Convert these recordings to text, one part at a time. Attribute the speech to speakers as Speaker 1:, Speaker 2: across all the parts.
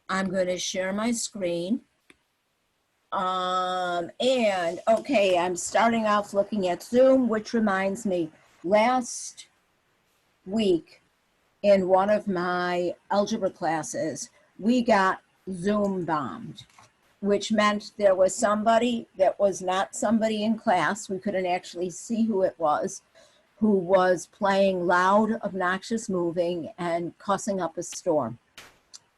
Speaker 1: I'm going to share my screen. And okay, I'm starting off looking at Zoom, which reminds me, last week in one of my algebra classes, we got Zoom bombed, which meant there was somebody that was not somebody in class. We couldn't actually see who it was, who was playing loud, obnoxious moving and cussing up a storm.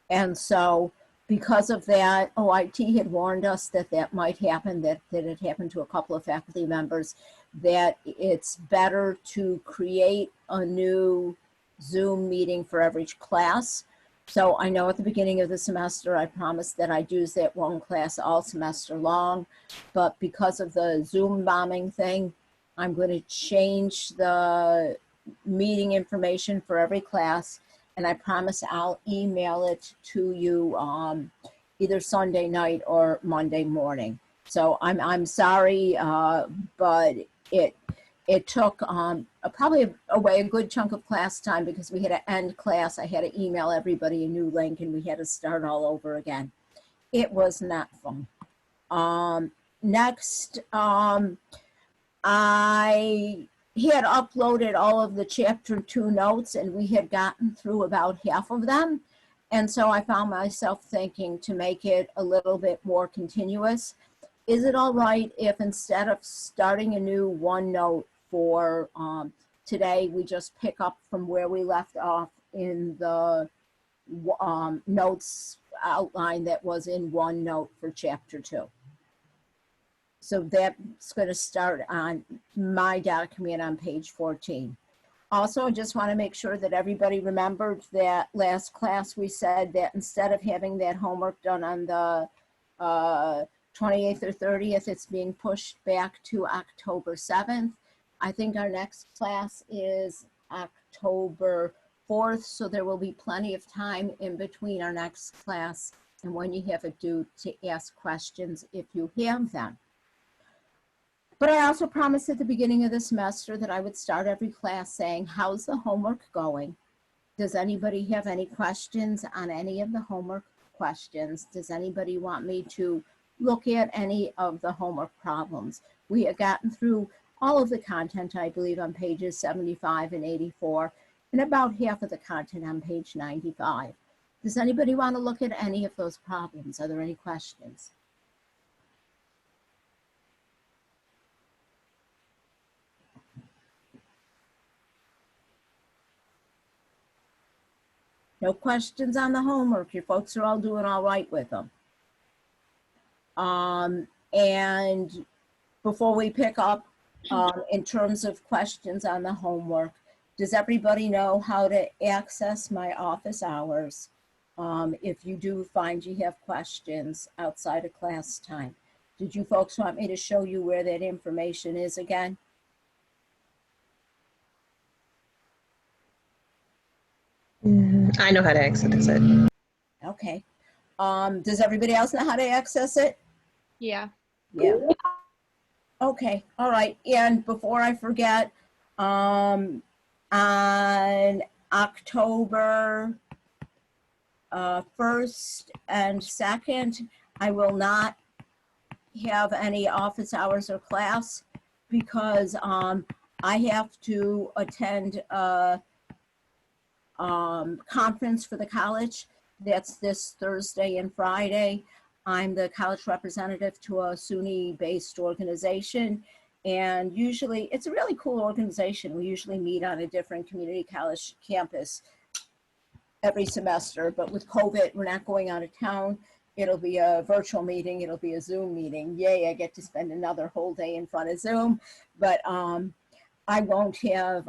Speaker 1: And so because of that, OIT had warned us that that might happen, that it happened to a couple of faculty members, that it's better to create a new Zoom meeting for every class. So I know at the beginning of the semester, I promised that I'd use that one class all semester long, but because of the Zoom bombing thing, I'm going to change the meeting information for every class, and I promise I'll email it to you either Sunday night or Monday morning. So I'm sorry, but it took probably away a good chunk of class time because we had to end class. I had to email everybody a new link and we had to start all over again. It was not fun. Next, I had uploaded all of the chapter 2 notes and we had gotten through about half of them. And so I found myself thinking to make it a little bit more continuous. Is it all right if instead of starting a new OneNote for today, we just pick up from where we left off in the notes outline that was in OneNote for chapter 2? So that's going to start on my document on page 14. Also, I just want to make sure that everybody remembered that last class we said that instead of having that homework done on the 28th or 30th, it's being pushed back to October 7th. I think our next class is October 4th, so there will be plenty of time in between our next class and when you have it due to ask questions if you have them. But I also promised at the beginning of the semester that I would start every class saying, how's the homework going? Does anybody have any questions on any of the homework questions? Does anybody want me to look at any of the homework problems? We have gotten through all of the content, I believe, on pages 75 and 84, and about half of the content on page 95. Does anybody want to look at any of those problems? Are there any questions? No questions on the homework. Your folks are all doing all right with them. And before we pick up, in terms of questions on the homework, does everybody know how to access my office hours if you do find you have questions outside of class time? Did you folks want me to show you where that information is again?
Speaker 2: I know how to access it.
Speaker 1: Okay. Does everybody else know how to access it?
Speaker 3: Yeah.
Speaker 1: Yeah. Okay. All right. And before I forget, on October 1st and 2nd, I will not have any office hours or class because I have to attend a conference for the college. That's this Thursday and Friday. I'm the college representative to a SUNY-based organization, and usually it's a really cool organization. We usually meet on a different community college campus every semester, but with COVID, we're not going out of town. It'll be a virtual meeting. It'll be a Zoom meeting. Yay, I get to spend another whole day in front of Zoom, but I won't have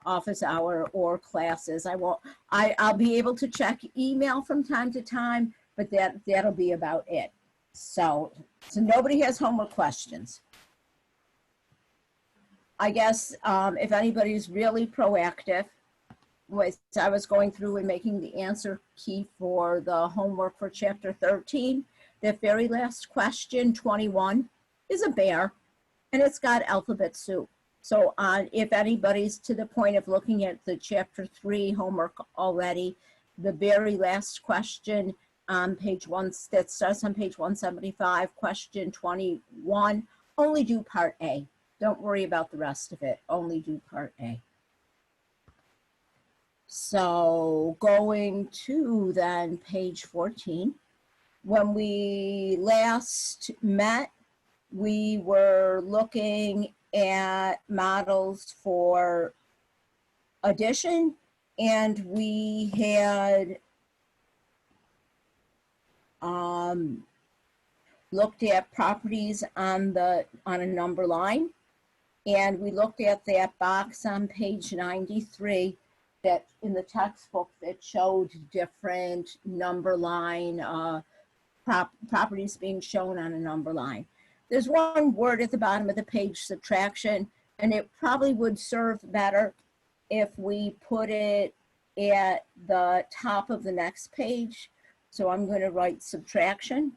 Speaker 1: office hour or classes. I'll be able to check email from time to time, but that'll be about it. So nobody has homework questions. I guess if anybody's really proactive, I was going through and making the answer key for the homework for chapter 13. The very last question, 21, is a bear, and it's got alphabet soup. So if anybody's to the point of looking at the chapter 3 homework already, the very last question on page 1, that starts on page 175, question 21. Only do part A. Don't worry about the rest of it. Only do part A. So going to then page 14. When we last met, we were looking at models for addition, and we had looked at properties on a number line, and we looked at that box on page 93 that in the textbook that showed different number line properties being shown on a number line. There's one word at the bottom of the page, subtraction, and it probably would serve better if we put it at the top of the next page. So I'm going to write subtraction.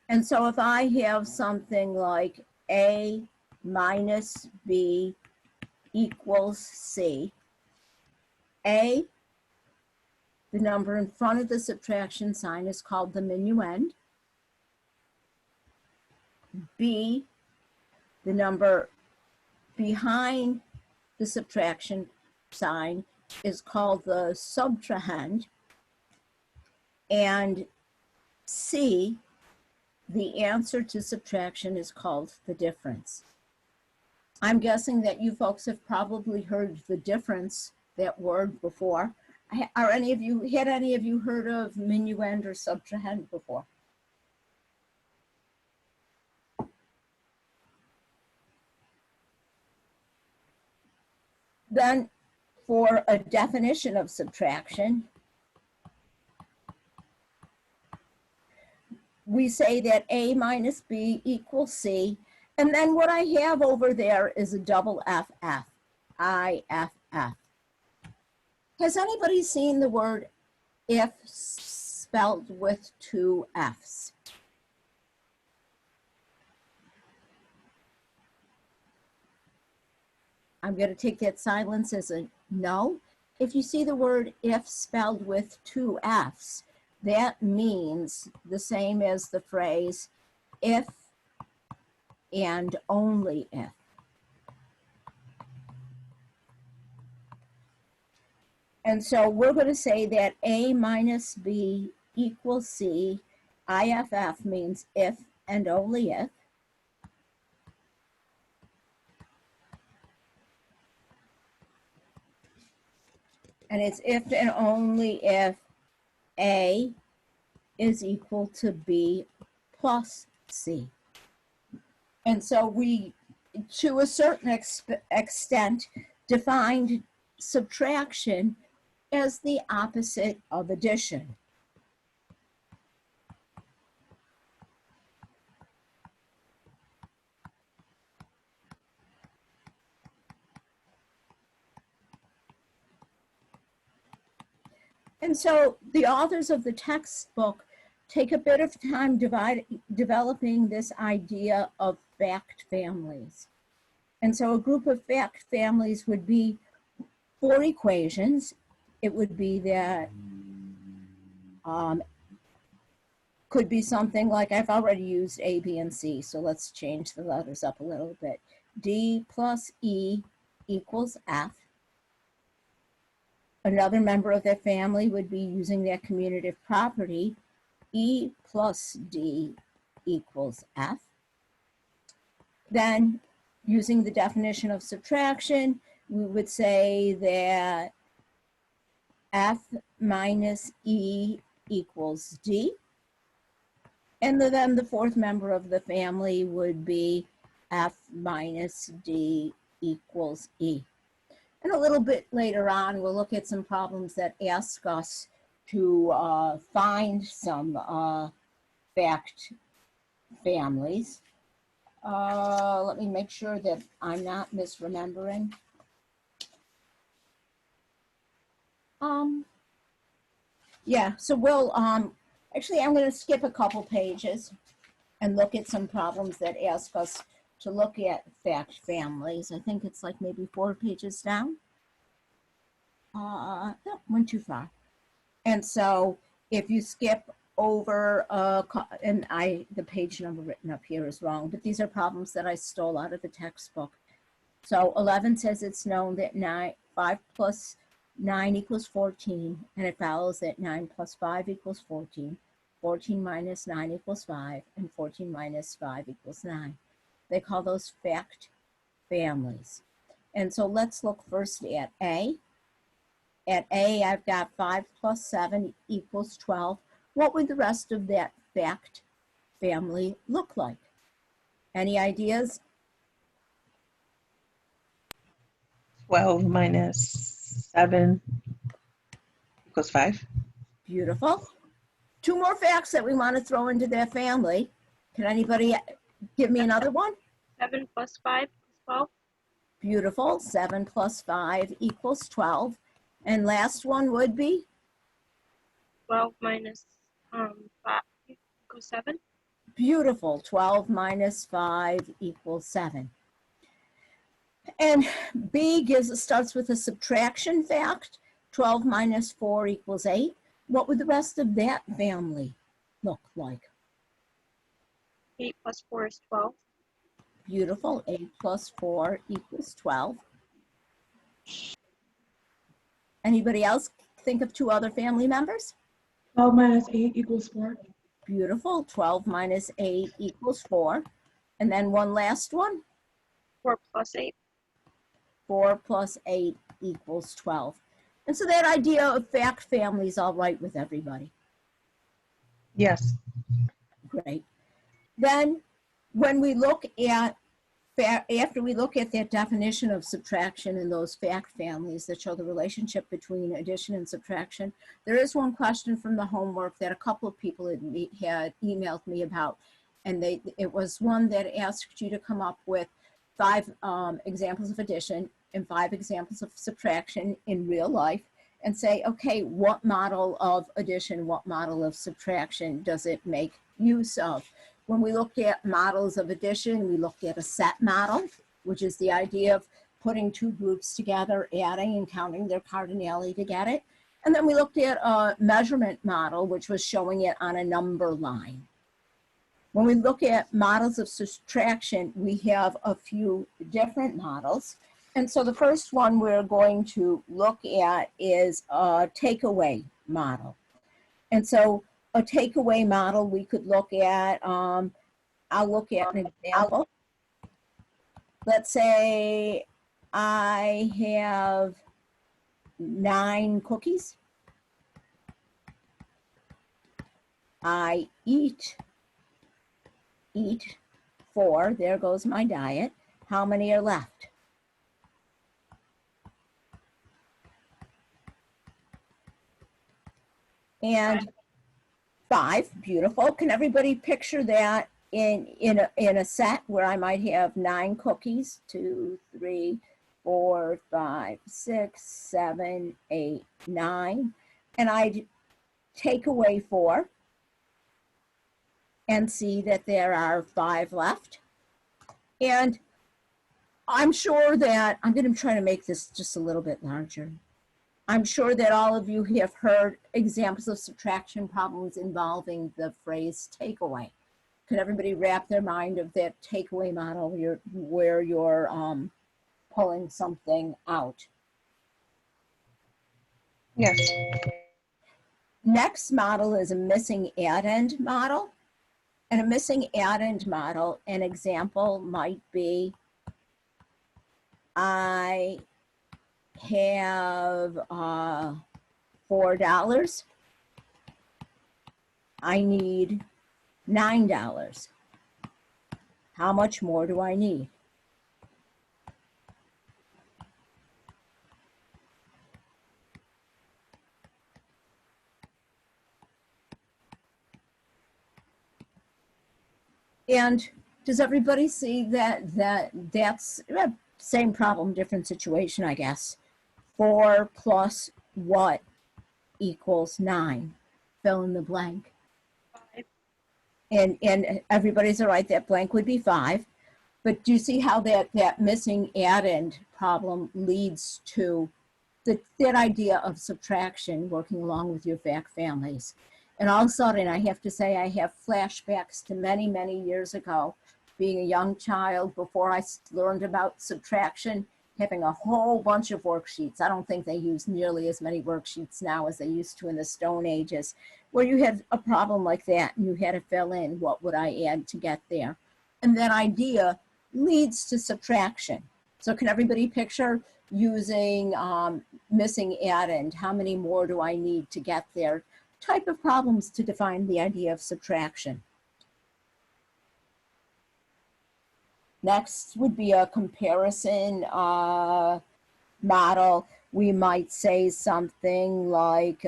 Speaker 1: And so if I have something like A minus B equals C, A, the number in front of the subtraction sign, is called the minuend. B, the number behind the subtraction sign, is called the subtrahend. And C, the answer to subtraction, is called the difference. I'm guessing that you folks have probably heard the difference, that word, before. Had any of you heard of minuend or subtrahend before? Then for a definition of subtraction, we say that A minus B equals C, and then what I have over there is a double FF, IFF. Has anybody seen the word if spelled with 2 F's? I'm going to take that silence as a no. If you see the word if spelled with 2 F's, that means the same as the phrase if and only if. And so we're going to say that A minus B equals C. IFF means if and only if. And it's if and only if A is equal to B plus C. And so we, to a certain extent, defined subtraction as the opposite of addition. And so the authors of the textbook take a bit of time developing this idea of fact families. And so a group of fact families would be 4 equations. It would be that, could be something like, I've already used A, B, and C, so let's change the letters up a little bit. D plus E equals F. Another member of that family would be using that commutative property, E plus D equals F. Then, using the definition of subtraction, we would say that F minus E equals D. And then the 4th member of the family would be F minus D equals E. And a little bit later on, we'll look at some problems that ask us to find some fact families. Let me make sure that I'm not misremembering. Yeah, so we'll, actually I'm going to skip a couple pages and look at some problems that ask us to look at fact families. I think it's like maybe 4 pages down. No, went too far. And so if you skip over, the page number written up here is wrong, but these are problems that I stole out of the textbook. So 11 says it's known that 5 plus 9 equals 14, and it follows that 9 plus 5 equals 14, 14 minus 9 equals 5, and 14 minus 5 equals 9. They call those fact families. And so let's look first at A. At A, I've got 5 plus 7 equals 12. What would the rest of that fact family look like? Any ideas?
Speaker 2: 12 minus 7 equals 5.
Speaker 1: Beautiful. 2 more facts that we want to throw into their family. Can anybody give me another one?
Speaker 3: 7 plus 5 is 12.
Speaker 1: Beautiful. 7 plus 5 equals 12. And last one would be?
Speaker 3: 12 minus 5 equals 7.
Speaker 1: Beautiful. 12 minus 5 equals 7. And B starts with a subtraction fact. 12 minus 4 equals 8. What would the rest of that family look like?
Speaker 3: 8 plus 4 is 12.
Speaker 1: Beautiful. 8 plus 4 equals 12. Anybody else think of 2 other family members?
Speaker 4: 12 minus 8 equals 4.
Speaker 1: Beautiful. 12 minus 8 equals 4. And then one last one.
Speaker 3: 4 plus 8.
Speaker 1: 4 plus 8 equals 12. And so that idea of fact family is all right with everybody.
Speaker 2: Yes.
Speaker 1: Great. Then when we look at, after we look at that definition of subtraction and those fact families that show the relationship between addition and subtraction, there is one question from the homework that a couple of people had emailed me about. And it was one that asked you to come up with 5 examples of addition and 5 examples of subtraction in real life, and say, okay, what model of addition, what model of subtraction does it make use of? When we looked at models of addition, we looked at a set model, which is the idea of putting 2 groups together, adding and counting their cardinality to get it. And then we looked at a measurement model, which was showing it on a number line. When we look at models of subtraction, we have a few different models. And so the first one we're going to look at is a takeaway model. And so a takeaway model we could look at, I'll look at an example. Let's say I have 9 cookies. I eat 4, there goes my diet. How many are left? And 5, beautiful. Can everybody picture that in a set where I might have 9 cookies, 2, 3, 4, 5, 6, 7, 8, 9, and I'd take away 4 and see that there are 5 left. And I'm sure that, I'm going to try to make this just a little bit larger. I'm sure that all of you have heard examples of subtraction problems involving the phrase takeaway. Could everybody wrap their mind of that takeaway model where you're pulling something out?
Speaker 2: Yes.
Speaker 1: Next model is a missing addend model. And a missing addend model, an example might be, I have $4. I need $9. How much more do I need? And does everybody see that's same problem, different situation, I guess. 4 plus what equals 9? Fill in the blank.
Speaker 3: 5.
Speaker 1: And everybody's all right, that blank would be 5. But do you see how that missing addend problem leads to that idea of subtraction working along with your back families? And all of a sudden, I have to say, I have flashbacks to many, many years ago, being a young child before I learned about subtraction, having a whole bunch of worksheets. I don't think they use nearly as many worksheets now as they used to in the Stone Ages, where you had a problem like that and you had to fill in what would I add to get there. And that idea leads to subtraction. So can everybody picture using missing addend? How many more do I need to get there? Type of problems to define the idea of subtraction. Next would be a comparison model. We might say something like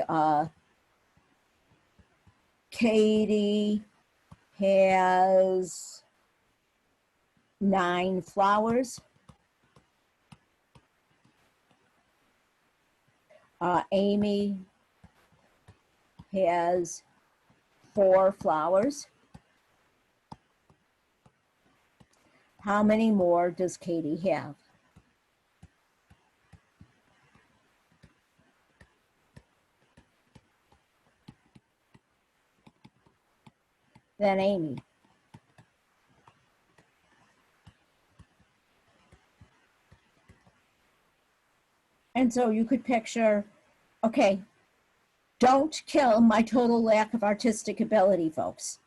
Speaker 1: Katie has 9 flowers. Amy has 4 flowers. How many more does Katie have? Than Amy. And so you could picture, okay, don't kill my total lack of artistic ability, folks.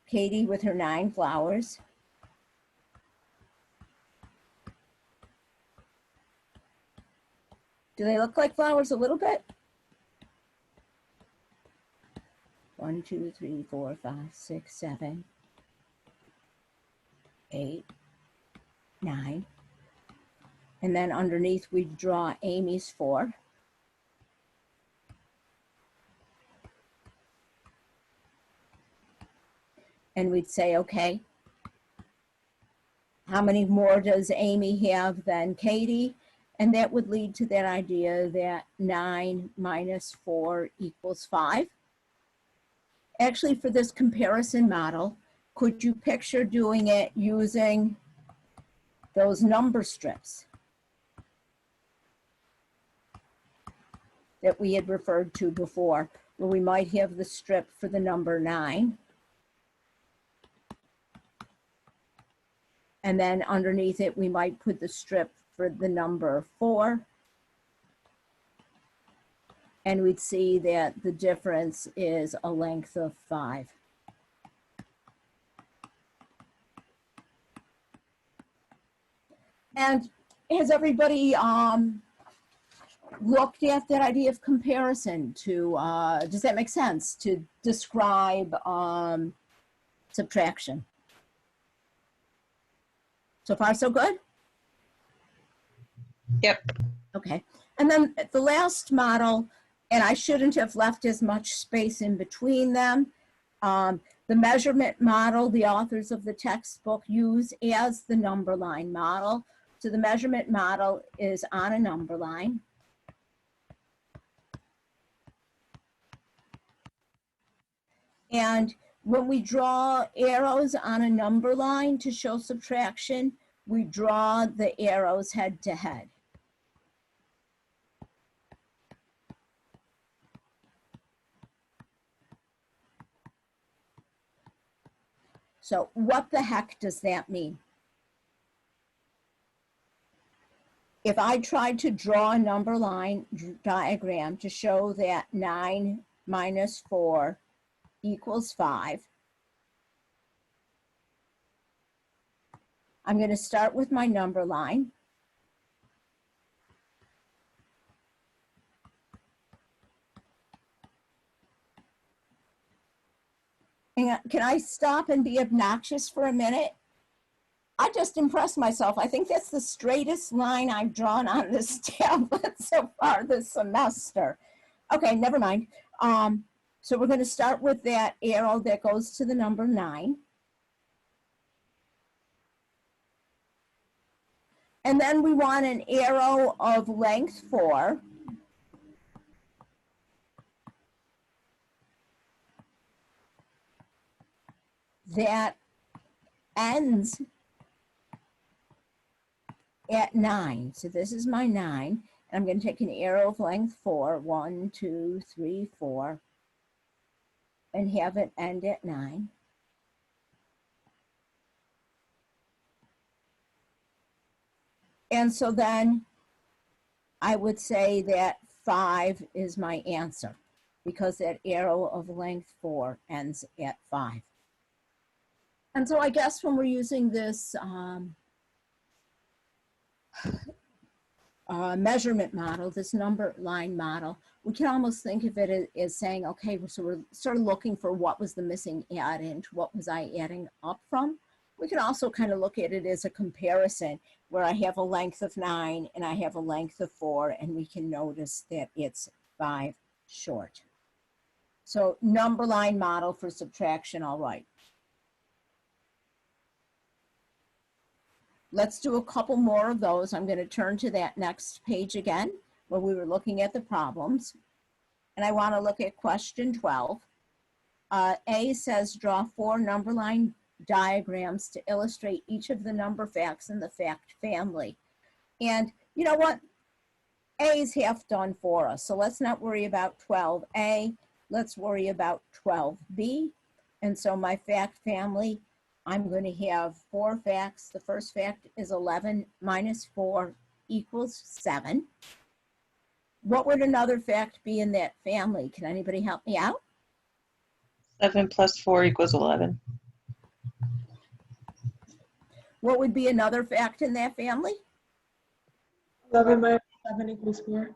Speaker 1: Katie with her 9 flowers. Do they look like flowers a little bit? 1, 2, 3, 4, 5, 6, 7, 8, 9. And then underneath we draw Amy's 4. And we'd say, okay, how many more does Amy have than Katie? And that would lead to that idea that 9 minus 4 equals 5. Actually, for this comparison model, could you picture doing it using those number strips that we had referred to before, where we might have the strip for the number 9. And then underneath it, we might put the strip for the number 4. And we'd see that the difference is a length of 5. And has everybody looked at that idea of comparison to, does that make sense, to describe subtraction? So far, so good?
Speaker 2: Yep.
Speaker 1: Okay. And then the last model, and I shouldn't have left as much space in between them. The measurement model, the authors of the textbook use as the number line model. So the measurement model is on a number line. And when we draw arrows on a number line to show subtraction, we draw the arrows head to head. So what the heck does that mean? If I tried to draw a number line diagram to show that 9 minus 4 equals 5, I'm going to start with my number line. And can I stop and be obnoxious for a minute? I just impressed myself. I think that's the straightest line I've drawn on this tablet so far this semester. Okay, never mind. So we're going to start with that arrow that goes to the number 9. And then we want an arrow of length 4. that ends at 9. So this is my 9. And I'm going to take an arrow of length 4, 1, 2, 3, 4, and have it end at 9. And so then I would say that 5 is my answer because that arrow of length 4 ends at 5. And so I guess when we're using this measurement model, this number line model, we can almost think of it as saying, okay, so we're sort of looking for what was the missing addend, what was I adding up from? We can also kind of look at it as a comparison where I have a length of 9 and I have a length of 4, and we can notice that it's 5 short. So number line model for subtraction, all right. Let's do a couple more of those. I'm going to turn to that next page again where we were looking at the problems. And I want to look at question 12. A says draw 4 number line diagrams to illustrate each of the number facts in the fact family. And you know what? A is half done for us. So let's not worry about 12A. Let's worry about 12B. And so my fact family, I'm going to have 4 facts. The first fact is 11 minus 4 equals 7. What would another fact be in that family? Can anybody help me out?
Speaker 2: 7 plus 4 equals 11.
Speaker 1: What would be another fact in that family?
Speaker 4: 11 minus 7 equals 4.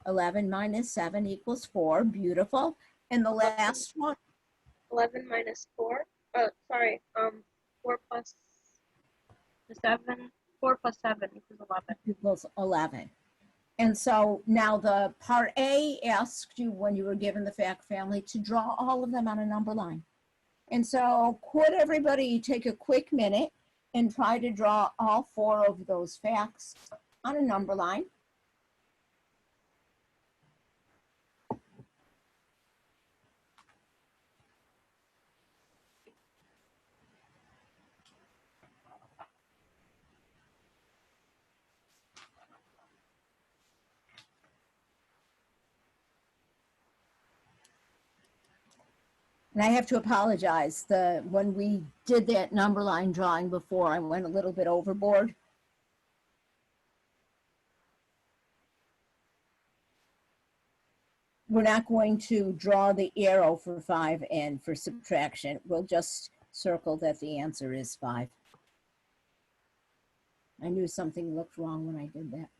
Speaker 1: 11 minus 7 equals 4. Beautiful. And the last one?
Speaker 3: 11 minus 4. 4 plus the 7. 4 plus 7 equals 11.
Speaker 1: Equals 11. And so now the part A asked you when you were given the fact family to draw all of them on a number line. And so could everybody take a quick minute and try to draw all 4 of those facts on a number line? And I have to apologize. When we did that number line drawing before, I went a little bit overboard. We're not going to draw the arrow for 5 and for subtraction. We'll just circle that the answer is 5. I knew something looked wrong when I did that.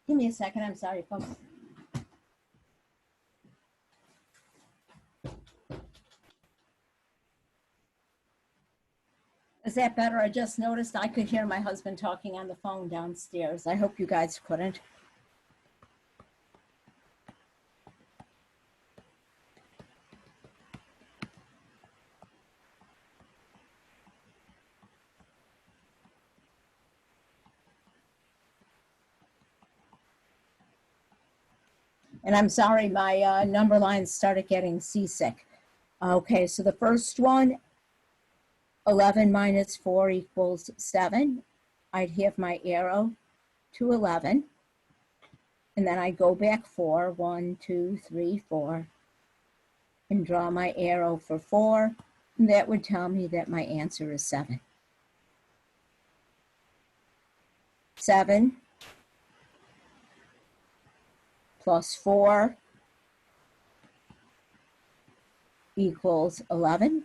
Speaker 1: Give me a second. I'm sorry, folks. Is that better? I just noticed I could hear my husband talking on the phone downstairs. I hope you guys couldn't. And I'm sorry, my number lines started getting seasick. Okay, so the first one, 11 minus 4 equals 7. I'd have my arrow to 11. And then I go back 4, 1, 2, 3, 4, and draw my arrow for 4. And that would tell me that my answer is 7. 7 plus 4 equals 11.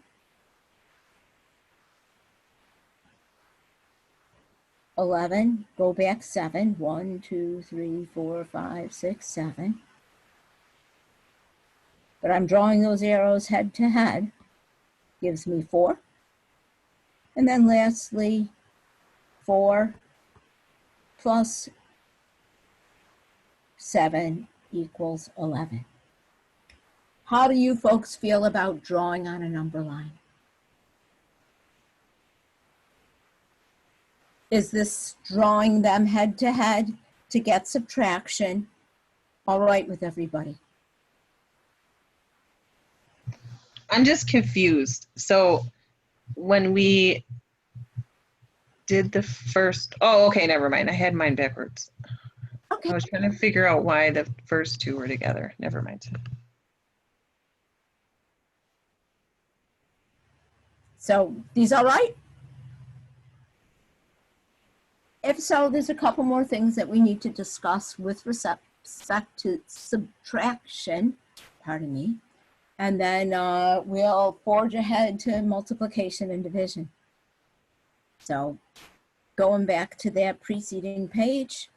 Speaker 1: 11, go back 7. 1, 2, 3, 4, 5, 6, 7. But I'm drawing those arrows head to head, gives me 4. And then lastly, 4 plus 7 equals 11. How do you folks feel about drawing on a number line? Is this drawing them head to head to get subtraction all right with everybody?
Speaker 2: I'm just confused. So when we did the first, oh, okay, never mind. I had mine backwards.
Speaker 1: Okay.
Speaker 2: I was trying to figure out why the first two were together. Never mind.
Speaker 1: So these all right? If so, there's a couple more things that we need to discuss with respect to subtraction, pardon me, and then we'll forge ahead to multiplication and division. So going back to that preceding page,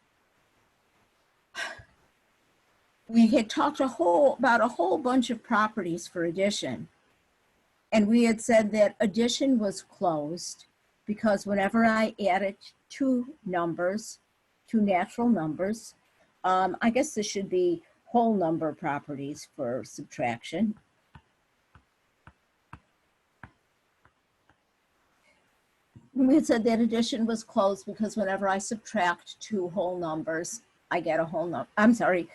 Speaker 1: we had talked about a whole bunch of properties for addition. And we had said that addition was closed because whenever I added two numbers, two natural numbers, I guess this should be whole number properties for subtraction. We had said that addition was closed because whenever I subtract two whole numbers, I get a whole number. I'm sorry,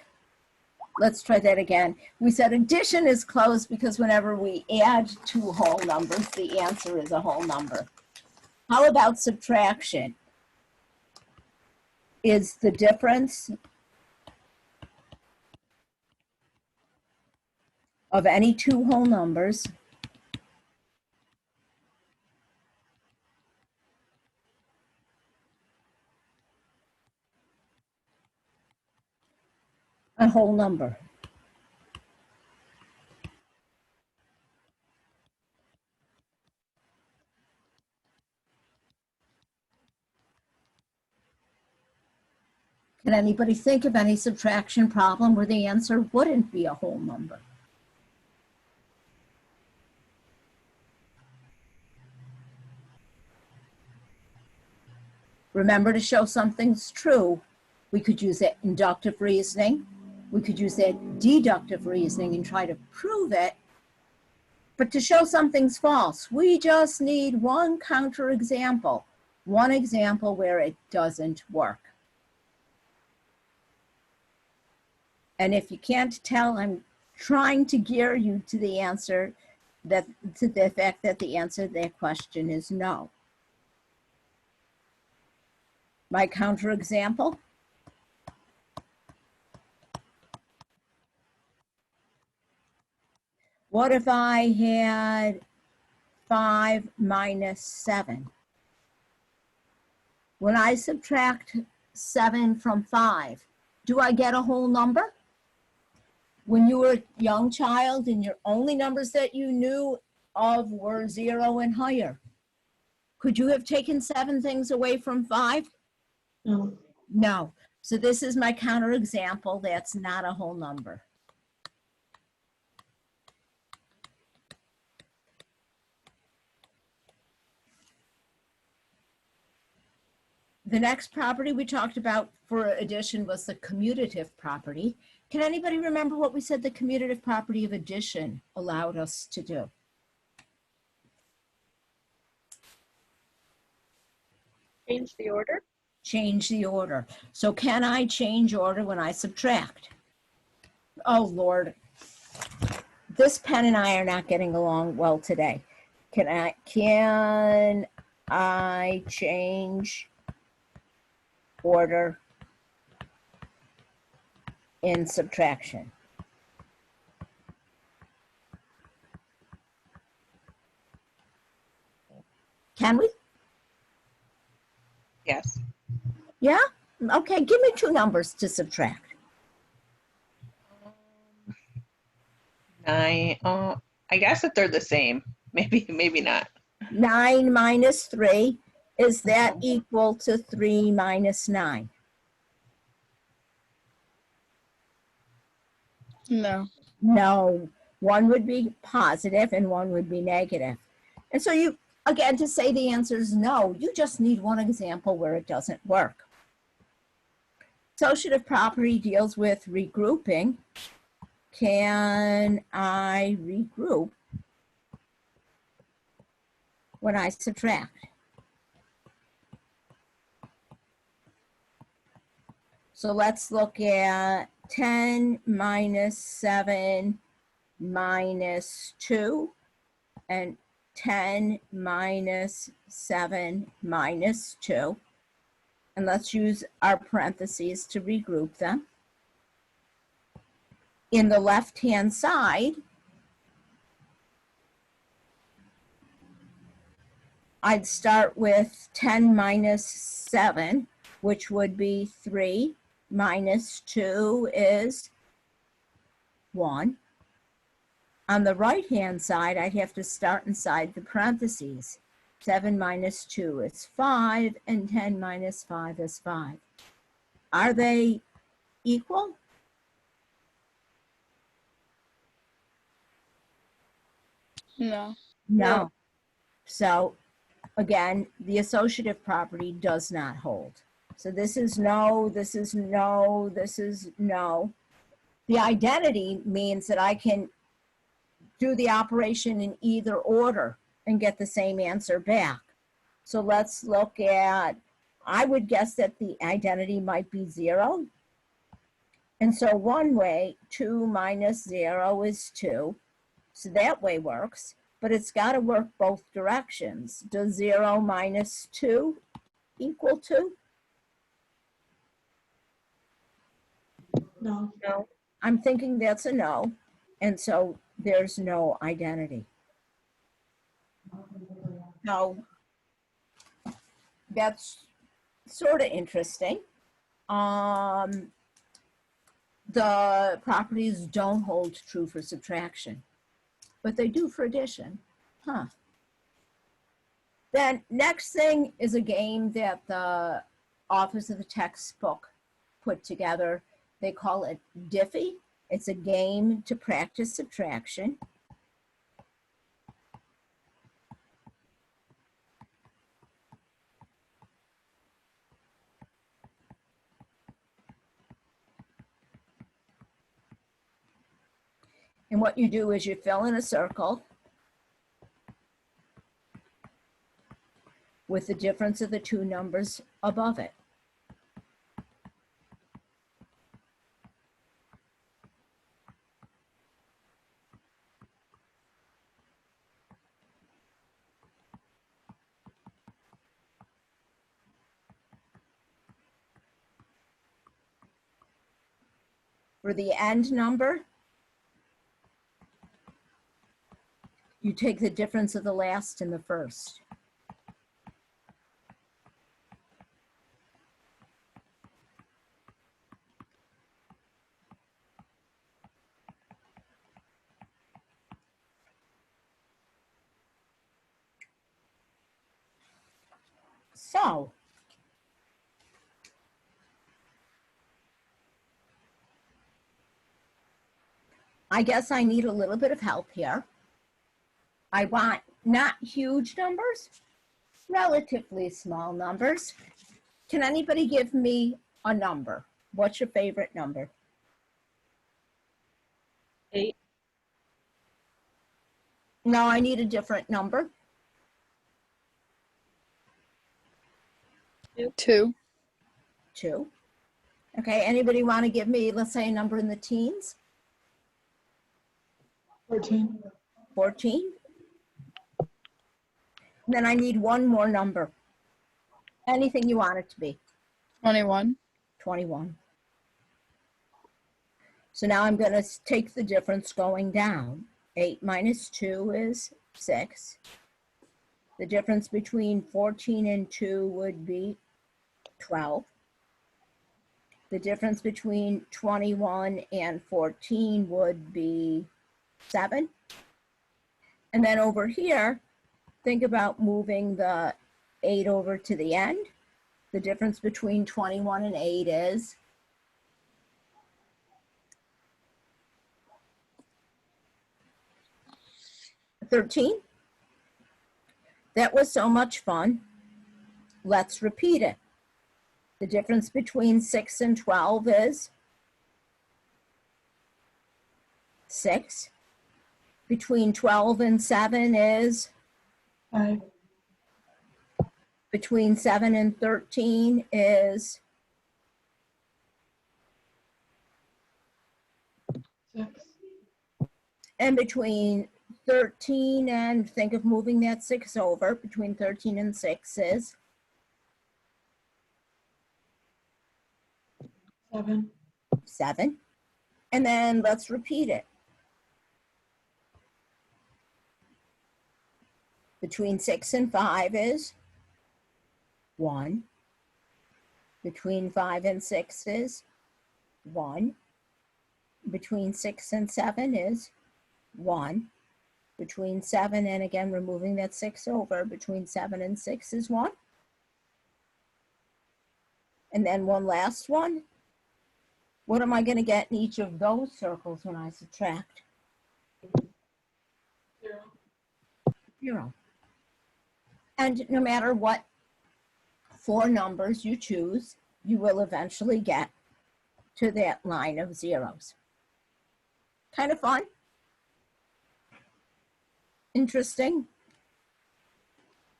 Speaker 1: let's try that again. We said addition is closed because whenever we add two whole numbers, the answer is a whole number. How about subtraction? Is the difference of any two whole numbers a whole number? Can anybody think of any subtraction problem where the answer wouldn't be a whole number? Remember, to show something's true, we could use that inductive reasoning. We could use that deductive reasoning and try to prove it. But to show something's false, we just need one counterexample, one example where it doesn't work. And if you can't tell, I'm trying to gear you to the answer, to the fact that the answer to that question is no. My counterexample. What if I had 5 minus 7? When I subtract 7 from 5, do I get a whole number? When you were a young child and your only numbers that you knew of were 0 and higher, could you have taken 7 things away from 5?
Speaker 4: No.
Speaker 1: No. So this is my counterexample. That's not a whole number. The next property we talked about for addition was the commutative property. Can anybody remember what we said the commutative property of addition allowed us to do?
Speaker 3: Change the order.
Speaker 1: Change the order. So can I change order when I subtract? Oh, Lord. This pen and I are not getting along well today. Can I change order in subtraction? Can we?
Speaker 2: Yes.
Speaker 1: Yeah? Okay, give me two numbers to subtract.
Speaker 2: 9. I guess if they're the same, maybe not.
Speaker 1: 9 minus 3 Is that equal to 3 minus 9?
Speaker 5: No.
Speaker 1: No, one would be positive and one would be negative. And so you, again, to say the answer is no, you just need one example where it doesn't work. Associative property deals with regrouping. Can I regroup when I subtract? So let's look at 10 minus 7 minus 2 and 10 minus 7 minus 2. And let's use our parentheses to regroup them. In the left-hand side, I'd start with 10 minus 7, which would be 3, minus 2 is 1. On the right-hand side, I'd have to start inside the parentheses. 7 minus 2 is 5, and 10 minus 5 is 5. Are they equal?
Speaker 5: No.
Speaker 1: No. So again, the associative property does not hold. So this is no, this is no, this is no. The identity means that I can do the operation in either order and get the same answer back. So let's look at, I would guess that the identity might be 0. And so one way, 2 minus 0 is 2. So that way works, but it's got to work both directions. Does 0 minus 2 equal 2?
Speaker 4: No.
Speaker 3: No.
Speaker 1: I'm thinking that's a no, and so there's no identity. No, that's sort of interesting. The properties don't hold true for subtraction, but they do for addition. Huh. Then next thing is a game that the authors of the textbook put together. They call it Diffie. It's a game to practice subtraction. And what you do is you fill in a circle with the difference of the two numbers above it. For the end number, you take the difference of the last and the first. So, I guess I need a little bit of help here. I want not huge numbers, relatively small numbers. Can anybody give me a number? What's your favorite number?
Speaker 3: 8.
Speaker 1: No, I need a different number.
Speaker 5: 2.
Speaker 1: 2. Okay, anybody want to give me, let's say, a number in the teens?
Speaker 4: 14.
Speaker 1: 14. Then I need one more number. Anything you want it to be.
Speaker 5: 21.
Speaker 1: 21. So now I'm going to take the difference going down. 8 minus 2 is 6. The difference between 14 and 2 would be 12. The difference between 21 and 14 would be 7. And then over here, think about moving the 8 over to the end. The difference between 21 and 8 is 13. That was so much fun. Let's repeat it. The difference between 6 and 12 is 6. Between 12 and 7 is
Speaker 4: 5,
Speaker 1: between 7 and 13 is
Speaker 4: 6,
Speaker 1: and between 13 and, think of moving that 6 over, between 13 and 6 is
Speaker 4: 7,
Speaker 1: 7. And then let's repeat it. Between 6 and 5 is 1. Between 5 and 6 is 1. Between 6 and 7 is 1. Between 7 and, again, removing that 6 over, between 7 and 6 is 1. And then one last one. What am I going to get in each of those circles when I subtract?
Speaker 4: 0,
Speaker 1: 0. And no matter what 4 numbers you choose, you will eventually get to that line of zeros. Kind of fun. Interesting.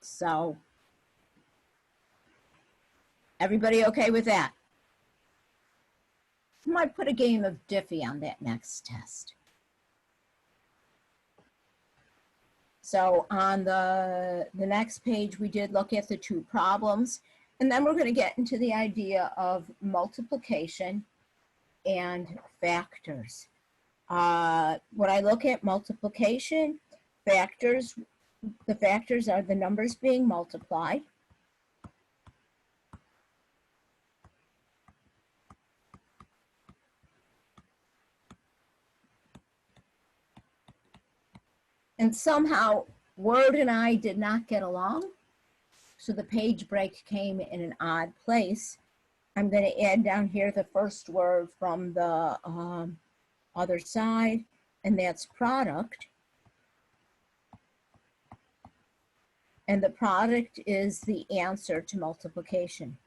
Speaker 1: So, everybody okay with that? I might put a game of Diffie on that next test. So on the next page, we did look at the 2 problems, and then we're going to get into the idea of multiplication and factors. When I look at multiplication, factors, the factors are the numbers being multiplied. And somehow Word and I did not get along, so the page break came in an odd place. I'm going to add down here the first word from the other side, and that's product. And the product is the answer to multiplication.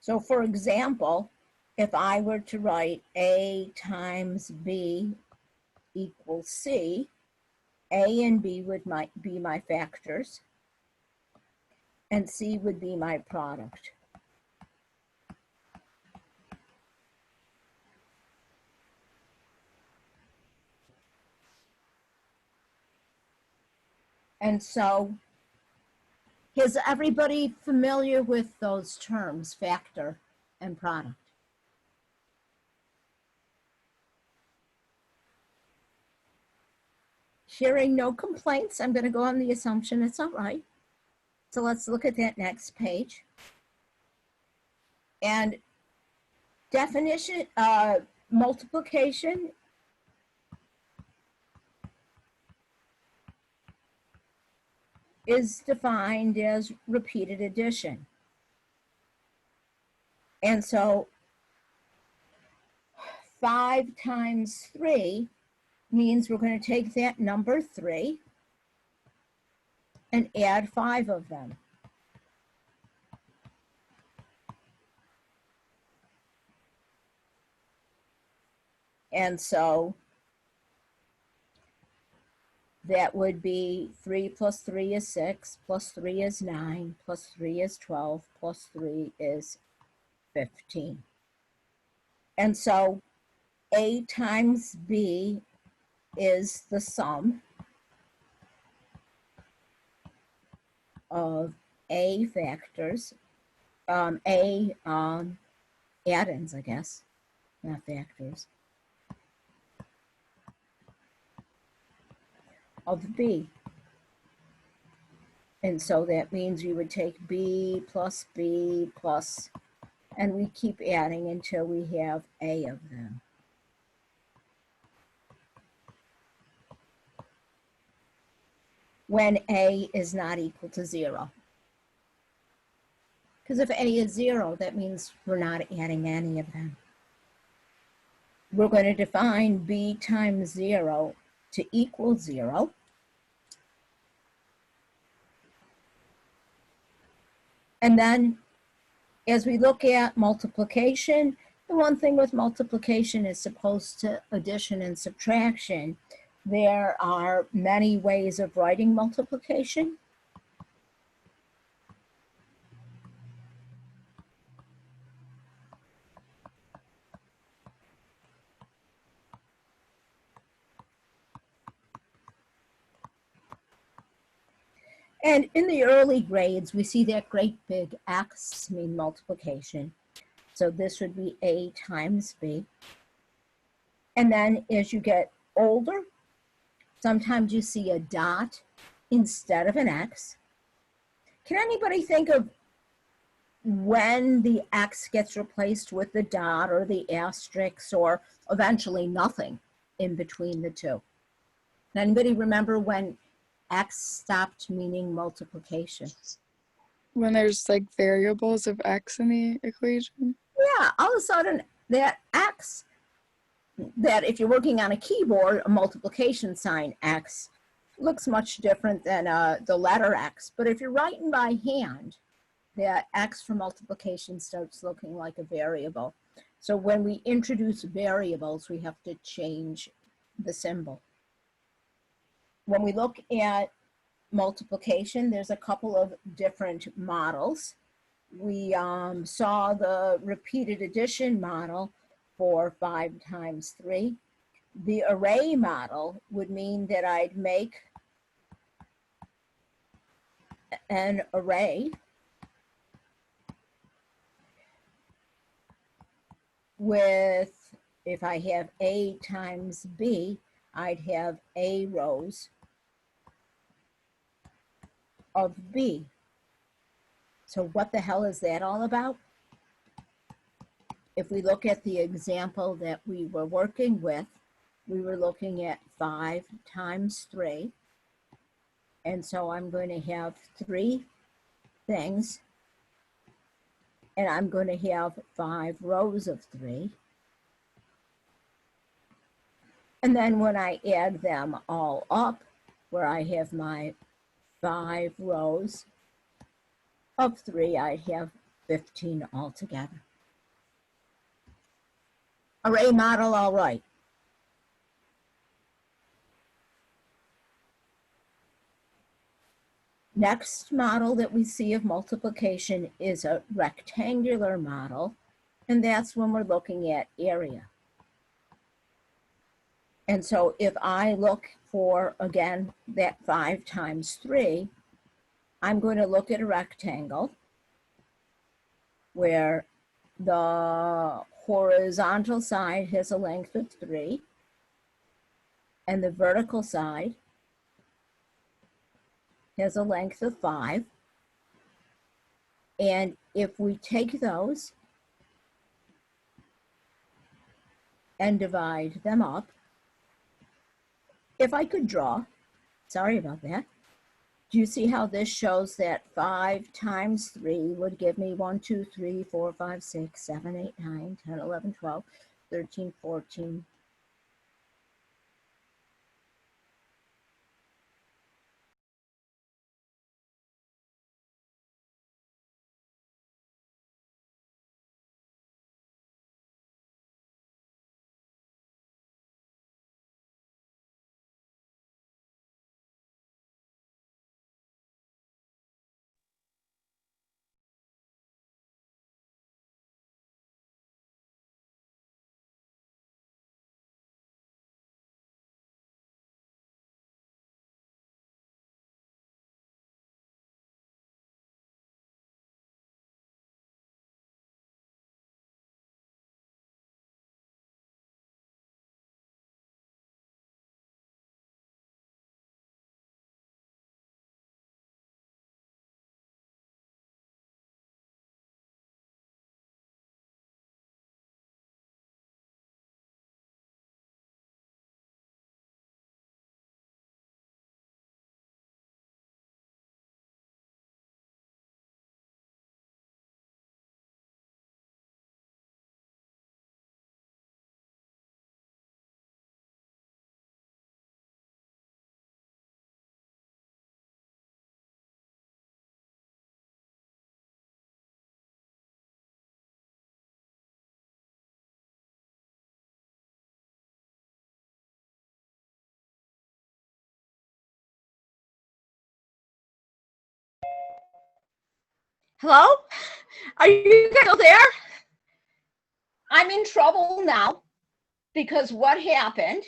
Speaker 1: So for example, if I were to write A times B equals C, A and B would be my factors, and C would be my product. And so, is everybody familiar with those terms, factor and product? Hearing no complaints, I'm going to go on the assumption it's all right. So let's look at that next page. And definition, multiplication is defined as repeated addition. And so 5 times 3 means we're going to take that number 3 and add 5 of them. And so that would be 3 plus 3 is 6, plus 3 is 9, plus 3 is 12, plus 3 is 15. And so A times B is the sum of A factors, A add-ins, I guess, not factors, of B. And so that means you would take B plus And we keep adding until we have A of them. When A is not equal to 0. Because if A is 0, that means we're not adding any of them. We're going to define B times 0 to equal 0. And then as we look at multiplication, the one thing with multiplication is opposed to addition and subtraction. There are many ways of writing multiplication. And in the early grades, we see that great big X mean multiplication. So this would be A times B. And then as you get older, sometimes you see a dot instead of an X. Can anybody think of when the X gets replaced with the dot or the asterisk or eventually nothing in between the two? Can anybody remember when X stopped meaning multiplication?
Speaker 5: When there's like variables of x in the equation.
Speaker 1: Yeah, all of a sudden that X, that if you're working on a keyboard, a multiplication sign X looks much different than the letter X. But if you're writing by hand, that X for multiplication starts looking like a variable. So when we introduce variables, we have to change the symbol. When we look at multiplication, there's a couple of different models. We saw the repeated addition model for 5 times 3. The array model would mean that I'd make an array with, if I have A times B, I'd have A rows of B. So what the hell is that all about? If we look at the example that we were working with, we were looking at 5 times 3. And so I'm going to have 3 things, and I'm going to have 5 rows of 3. And then when I add them all up, where I have my 5 rows of 3, I have 15 altogether. Array model, all right. Next model that we see of multiplication is a rectangular model, and that's when we're looking at area. And so if I look for, again, that 5 times 3, I'm going to look at a rectangle where the horizontal side has a length of 3, and the vertical side has a length of 5. And if we take those and divide them up, if I could draw, sorry about that. Do you see how this shows that 5 times 3 would give me 1, 2, 3, 4, 5, 6, 7, 8, 9, 10, 11, 12, 13, 14, Hello? Are you guys still there? I'm in trouble now because what happened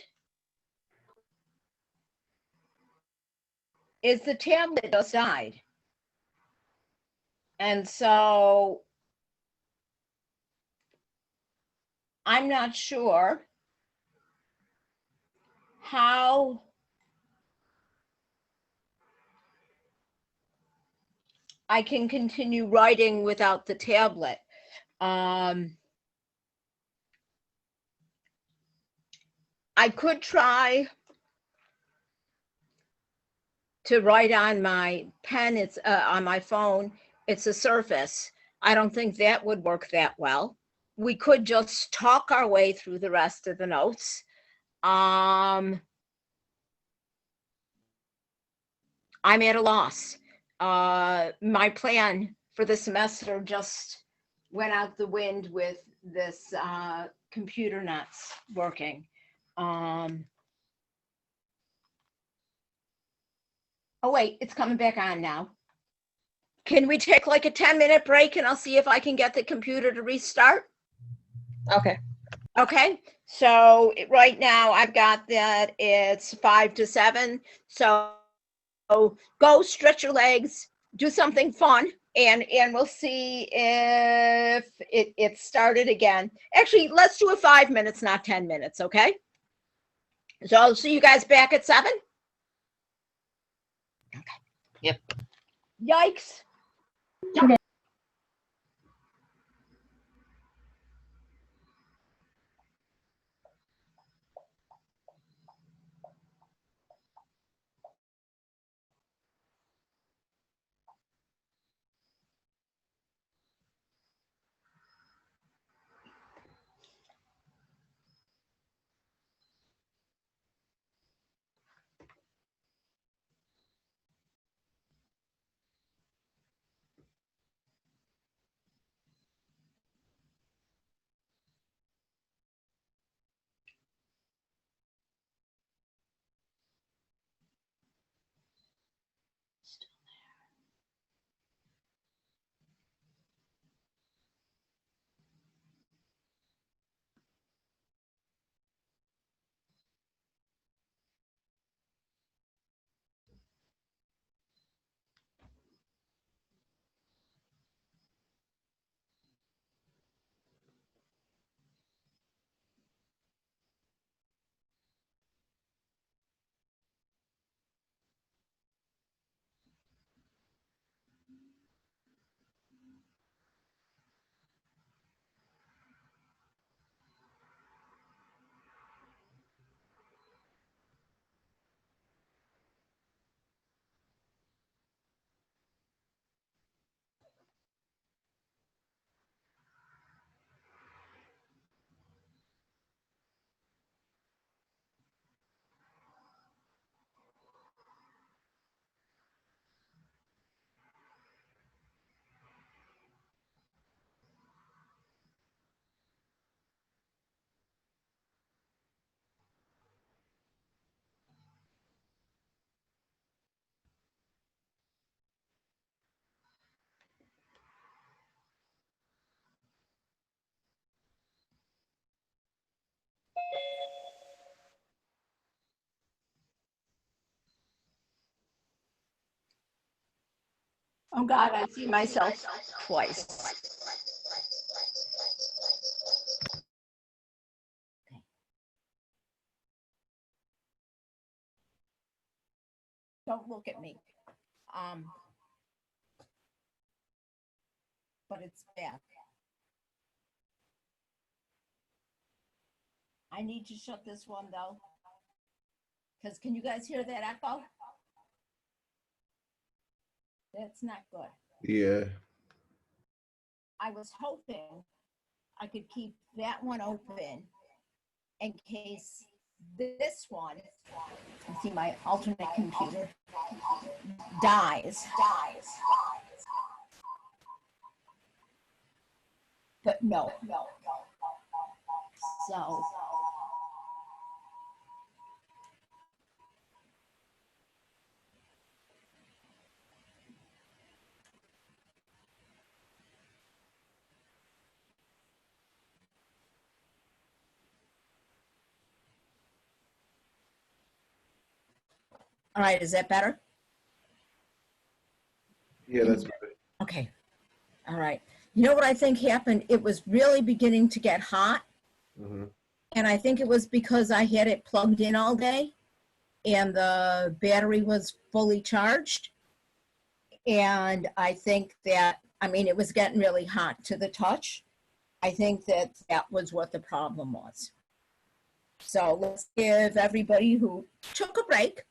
Speaker 1: is the tablet just died. And so I'm not sure how I can continue writing without the tablet. I could try to write on my pen. It's on my phone. It's a Surface. I don't think that would work that well. We could just talk our way through the rest of the notes. I'm at a loss. My plan for the semester just went out the wind with this computer not working. Oh wait, it's coming back on now. Can we take like a 10-minute break and I'll see if I can get the computer to restart?
Speaker 2: Okay.
Speaker 1: Okay, so right now I've got that it's 5 to 7. So go stretch your legs, do something fun, and we'll see if it started again. Actually, let's do it 5 minutes, not 10 minutes, okay? So I'll see you guys back at 7. Okay.
Speaker 2: Yep.
Speaker 1: Yikes. Oh God, I see myself twice. Don't look at me. But it's back. I need to shut this one though. Because can you guys hear that echo? That's not good.
Speaker 6: Yeah.
Speaker 1: I was hoping I could keep that one open in case this one, you see my alternate computer, dies. But no. So All right, is that better?
Speaker 6: Yeah, that's good.
Speaker 1: Okay. All right. You know what I think happened? It was really beginning to get hot.
Speaker 6: Mm-hmm.
Speaker 1: And I think it was because I had it plugged in all day and the battery was fully charged. And I think that, I mean, it was getting really hot to the touch. I think that that was what the problem was. So let's give everybody who took a break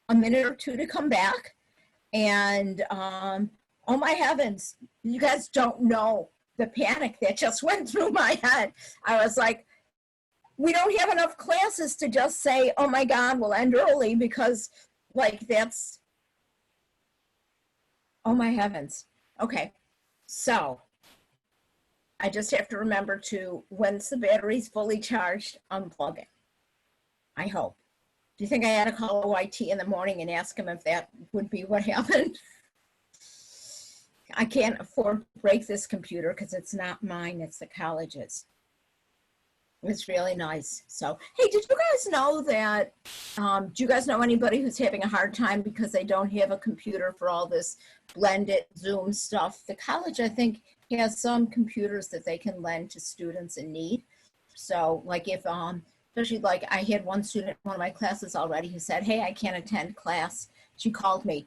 Speaker 1: a minute or two to come back. And oh my heavens, you guys don't know the panic that just went through my head. I was like, we don't have enough classes to just say, oh my God, we'll end early, because like that's, oh my heavens. Okay, so I just have to remember to, once the battery's fully charged, unplug it. I hope. Do you think I had to call OIT in the morning and ask him if that would be what happened? I can't afford to break this computer because it's not mine, it's the college's. It's really nice. So, hey, did you guys know that, do you guys know anybody who's having a hard time because they don't have a computer for all this blended Zoom stuff? The college, I think, has some computers that they can lend to students in need. So, like if, especially like I had one student in one of my classes already who said, hey, I can't attend class. She called me.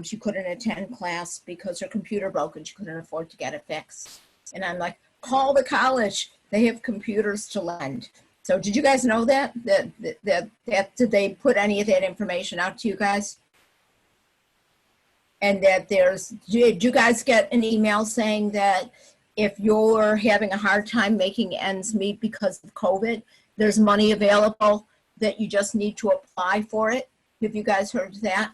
Speaker 1: She couldn't attend class because her computer broke and she couldn't afford to get it fixed. And I'm like, call the college. They have computers to lend. So did you guys know that? Did they put any of that information out to you guys? And that did you guys get an email saying that if you're having a hard time making ends meet because of COVID, there's money available that you just need to apply for it? Have you guys heard that?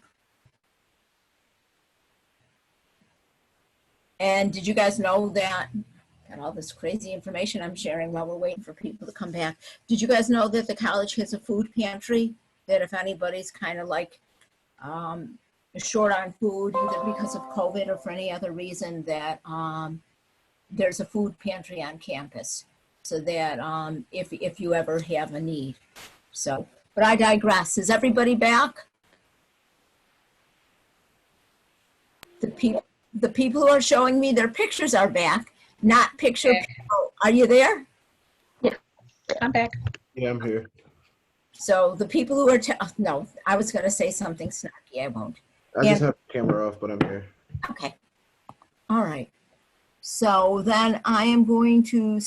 Speaker 1: And did you guys know that, got all this crazy information I'm sharing while we're waiting for people to come back. Did you guys know that the college has a food pantry, that if anybody's kind of like short on food, either because of COVID or for any other reason, that there's a food pantry on campus, so that if you ever have a need. So, but I digress. Is everybody back? The people who are showing me their pictures are back, not picture
Speaker 2: Okay.
Speaker 1: people. Are you there?
Speaker 2: I'm back.
Speaker 6: Yeah, I'm here.
Speaker 1: So the people who are, no, I was going to say something snarky. I won't.
Speaker 6: I just have the camera off, but I'm here.
Speaker 1: Okay. All right. So then I am going to